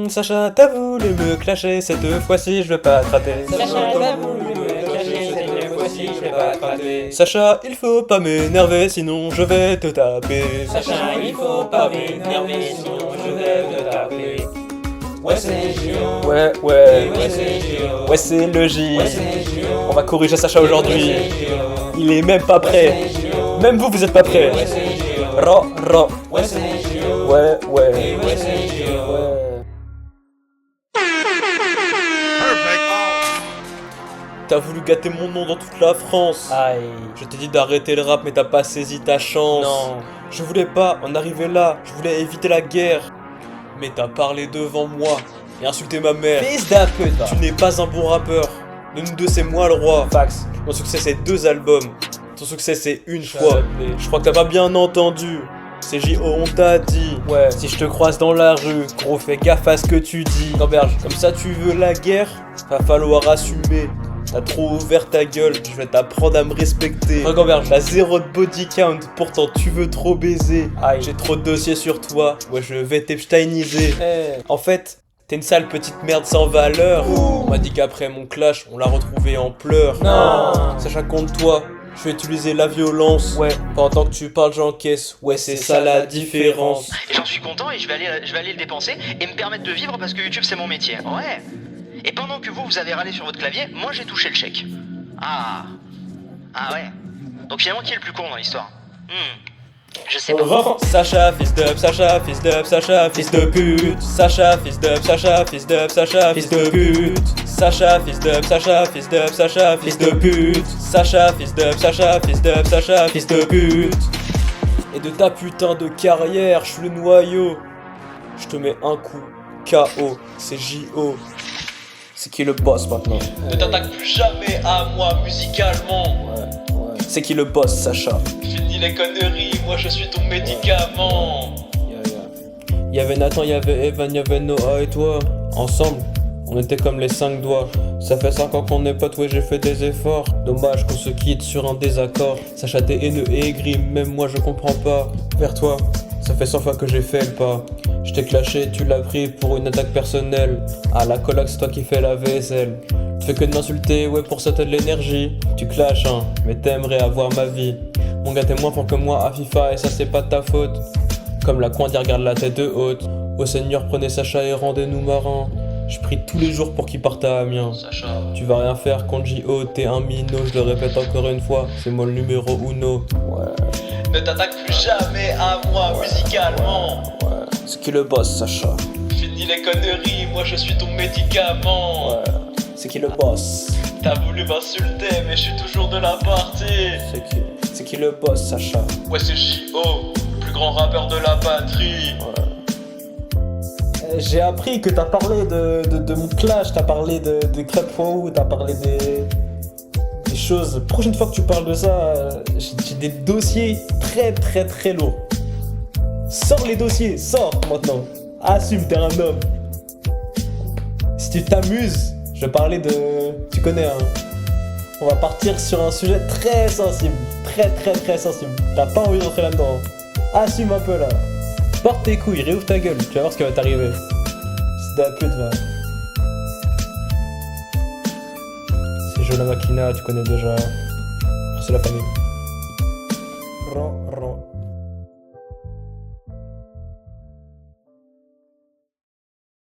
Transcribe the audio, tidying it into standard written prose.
Sacha, t'as voulu me clasher, cette fois-ci je vais pas te rater. Sacha, t'as voulu me clasher, cette fois-ci je vais pas te rater. Sacha, il faut pas m'énerver, sinon je vais te taper. Sacha, il faut pas m'énerver, sinon je vais te taper. Ouais, c'est Gio. Ouais, Ouais, c'est Gio. ouais, c'est le J. Ouais, c'est Gio. On va corriger Sacha aujourd'hui. Ouais, c'est Gio. Il est même pas prêt. Même vous êtes pas prêts. Ouais, c'est Gio. Ro. Ouais, c'est Gio. Ouais. Ouais, c'est Gio. Ouais. T'as voulu gâter mon nom dans toute la France. Aïe. Je t'ai dit d'arrêter le rap mais t'as pas saisi ta chance. Non. Je voulais pas en arriver là, je voulais éviter la guerre. Mais t'as parlé devant moi et insulté ma mère. Fils de pute, va. Tu n'es pas un bon rappeur. De nous deux c'est moi le roi. Fax. Mon succès c'est 2 albums. Ton succès c'est une fois. Chapelet. Je crois que t'as pas bien entendu. C'est J.O. on t'a dit. Ouais. Si je te croise dans la rue, gros fais gaffe à ce que tu dis. Gamberge. Comme ça tu veux la guerre, va falloir assumer. T'as trop ouvert ta gueule, je vais t'apprendre à me respecter. Regamberge. T'as 0 de body count, pourtant tu veux trop baiser. Aïe. J'ai trop de dossiers sur toi, ouais je vais t'Epsteiniser. Eh. En fait, t'es une sale petite merde sans valeur. On m'a dit qu'après mon clash, on l'a retrouvé en pleurs. Non. Sacha contre toi, je vais utiliser la violence. Ouais. Pendant que tu parles, j'encaisse. Ouais, c'est ça la différence. Et j'en suis content et je vais aller le dépenser et me permettre de vivre parce que YouTube c'est mon métier. Ouais. Et pendant que vous avez râlé sur votre clavier, moi j'ai touché le chèque. Ah. Ah ouais. Donc finalement qui est le plus con dans l'histoire? Je sais pas. Sacha, fils d'up, Sacha, fils d'up, Sacha, fils de pute. Sacha, fils d'up, Sacha, fils d'up, Sacha, fils de pute. Sacha, fils d'up, Sacha, fils d'up, Sacha, fils de pute. Sacha, fils d'up, Sacha, fils d'up, Sacha, fils de pute. Et de ta putain de carrière, je suis le noyau. Je te mets un coup, KO, c'est J.O. C'est qui le boss maintenant? Ne t'attaque plus jamais à moi musicalement. C'est qui le boss, Sacha? Finis les conneries, moi je suis ton médicament. Y'avait Nathan, y'avait Evan, y'avait Noah et toi. Ensemble, on était comme les 5 doigts. Ça fait 5 ans qu'on est potes, ouais j'ai fait des efforts. Dommage qu'on se quitte sur un désaccord. Sacha t'es haineux et aigri, même moi je comprends pas. Vers toi, ça fait 100 fois que j'ai fait le pas. Je t'ai clashé, tu l'as pris pour une attaque personnelle. À la coloc, c'est toi qui fais la vaisselle. Tu fais que de m'insulter, ouais pour ça t'as de l'énergie. Tu clashes hein, mais t'aimerais avoir ma vie. Mon gars t'es moins fort que moi à FIFA et ça c'est pas de ta faute. Comme la Coindier regarde la tête de haute. Au Seigneur prenez Sacha et rendez-nous marins. Je prie tous les jours pour qu'il parte à Amiens. Sacha. Tu vas rien faire contre J.O, t'es un minot, je le répète encore une fois, c'est moi le numéro uno. Ne t'attaque plus jamais à moi musicalement. C'est qui le boss, Sacha? Finis les conneries, moi je suis ton médicament. C'est qui le boss? T'as voulu m'insulter, mais je suis toujours de la partie. C'est qui le boss, Sacha? Ouais, c'est J.O, plus grand rappeur de la patrie. J'ai appris que t'as parlé de mon clash, t'as parlé de crêpes.ou, t'as parlé des choses. Prochaine fois que tu parles de ça, j'ai des dossiers très lourds. Sors les dossiers, sors maintenant. Assume, t'es un homme. Si tu t'amuses, je vais parler de... Tu connais, hein. On va partir sur un sujet très sensible. Très sensible. T'as pas envie de rentrer là-dedans. Assume un peu là. Porte tes couilles, réouvre ta gueule, tu vas voir ce qui va t'arriver. C'est de la pute, va. C'est Joe la Machina, tu connais déjà. C'est la famille.